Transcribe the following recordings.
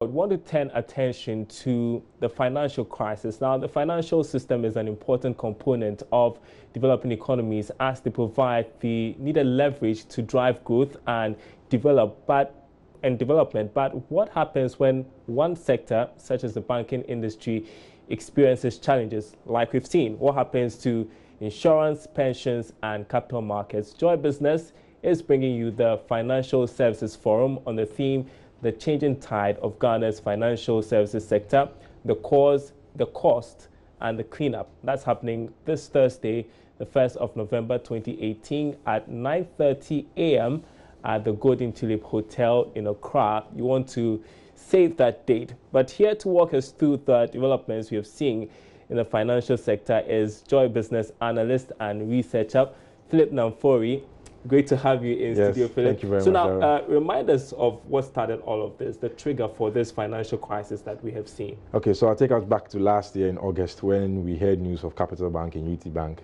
I want to turn attention to the financial crisis. Now, the financial system is an important component of developing economies as they provide the needed leverage to drive growth and development. But what happens when one sector, such as the banking industry, experiences challenges like we've seen? What happens to insurance, pensions, and capital markets? Joy Business is bringing you the Financial Services Forum on the theme the changing tide of Ghana's financial services sector, the cause, the cost, and the cleanup. That's happening this Thursday, the 1st of November 2018 at 9:30 a.m. at the Golden Tulip Hotel in Accra. You want to save that date. But here to walk us through the developments we have seen in the financial sector is Joy Business analyst and researcher Philip Namfori. Great to have you in studio, Philip. Thank you very much. So now, remind us of what started all of this, the trigger for this financial crisis that we have seen. Okay, so I'll take us back to last year in August when we heard news of Capital Bank and UT Bank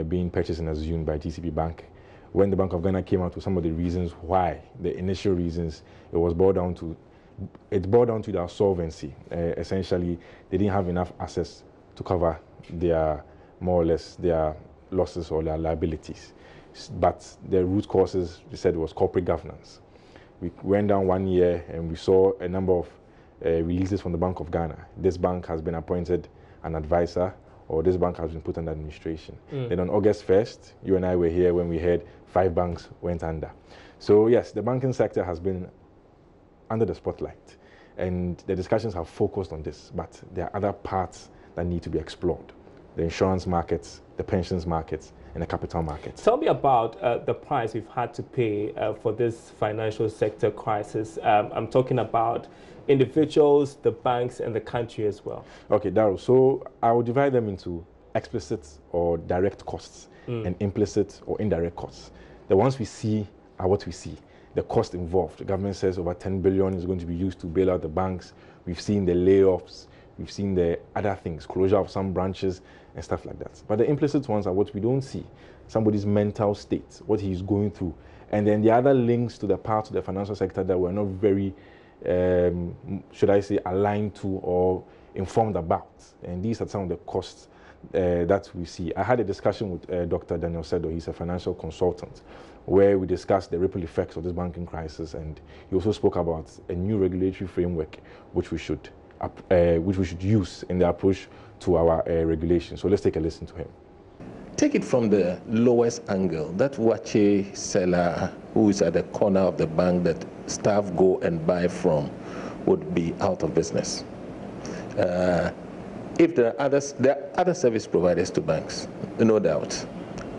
being purchased and assumed by TCB Bank. When the Bank of Ghana came out with some of the reasons why, the initial reasons, it boiled down to their solvency. Essentially, they didn't have enough assets to cover their, more or less, their losses or their liabilities. But the root causes, they said, was corporate governance. We went down 1 year and we saw a number of releases from the Bank of Ghana. This bank has been appointed an advisor, or this bank has been put under administration. Then on August 1st, you and I were here when we heard 5 banks went under. So yes, the banking sector has been under the spotlight, and the discussions have focused on this, but there are other parts that need to be explored. The insurance markets, the pensions markets, and the capital markets. Tell me about the price we've had to pay for this financial sector crisis. I'm talking about individuals, the banks, and the country as well. Okay, Daryl, so I will divide them into explicit or direct costs and implicit or indirect costs. The ones we see are what we see. The cost involved. The government says over 10 billion is going to be used to bail out the banks. We've seen the layoffs. We've seen the other things, closure of some branches and stuff like that. But the implicit ones are what we don't see. Somebody's mental state, what he's going through. And then the other links to the parts of the financial sector that we're not very, should I say, aligned to or informed about. And these are some of the costs that we see. I had a discussion with Dr. Daniel Sedo. He's a financial consultant, where we discussed the ripple effects of this banking crisis. And he also spoke about a new regulatory framework which we should use in the approach to our regulation. So let's take a listen to him. Take it from the lowest angle. That wache seller who is at the corner of the bank that staff go and buy from would be out of business. If there are other service providers to banks, no doubt.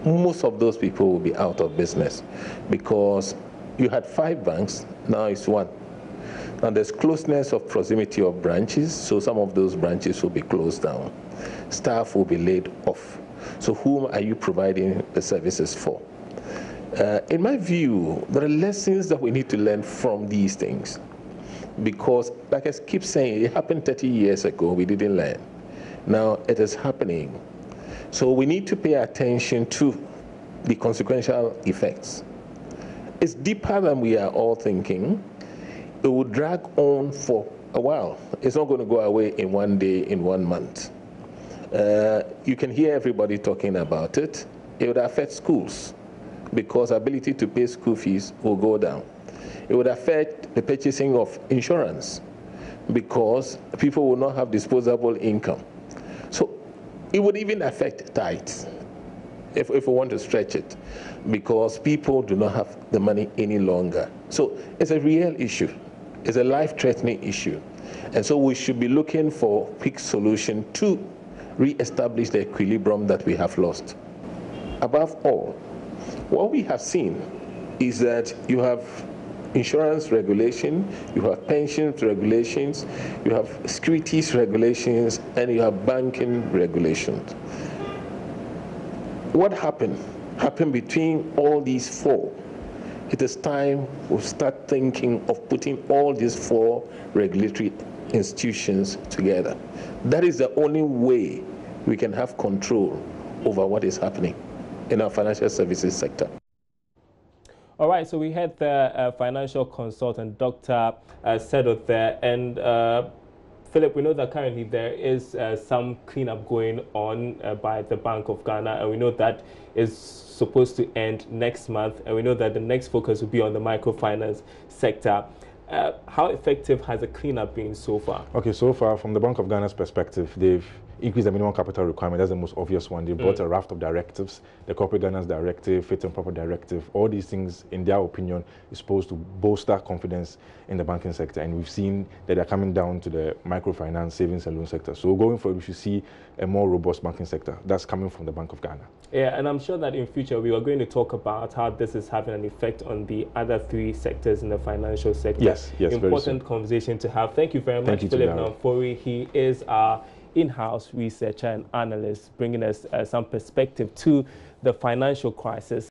Most of those people will be out of business because you had 5 banks, now it's 1. And there's closeness of proximity of branches, so some of those branches will be closed down. Staff will be laid off. So whom are you providing the services for? In my view, there are lessons that we need to learn from these things. Because, like I keep saying, it happened 30 years ago, we didn't learn. Now it is happening. So we need to pay attention to the consequential effects. It's deeper than we are all thinking. It will drag on for a while. It's not going to go away in 1 day, in 1 month. You can hear everybody talking about it. It would affect schools because ability to pay school fees will go down. It would affect the purchasing of insurance because people will not have disposable income. So it would even affect tithes, if we want to stretch it, because people do not have the money any longer. So it's a real issue. It's a life-threatening issue. And so we should be looking for a quick solution to re-establish the equilibrium that we have lost. Above all, what we have seen is that you have insurance regulation, you have pensions regulations, you have securities regulations, and you have banking regulations. What happened between all these 4? It is time we start thinking of putting all these 4 regulatory institutions together. That is the only way we can have control over what is happening in our financial services sector. All right, so we had the financial consultant, Dr. Sedo there, and Philip, we know that currently there is some cleanup going on by the Bank of Ghana, and we know that is supposed to end next month, and we know that the next focus will be on the microfinance sector. How effective has the cleanup been so far? Okay, so far, from the Bank of Ghana's perspective, they've increased the minimum capital requirement. That's the most obvious one. They brought a raft of directives, the Corporate Governance Directive, Fit and Proper Directive. All these things, in their opinion, is supposed to bolster confidence in the banking sector. And we've seen that they're coming down to the microfinance, savings and loan sector. So going forward, we should see a more robust banking sector. That's coming from the Bank of Ghana. Yeah, and I'm sure that in future we are going to talk about how this is having an effect on the other three sectors in the financial sector. Yes, important conversation to have. Thank you very much, Philip Namfori. He is our in-house researcher and analyst, bringing us some perspective to the financial crisis.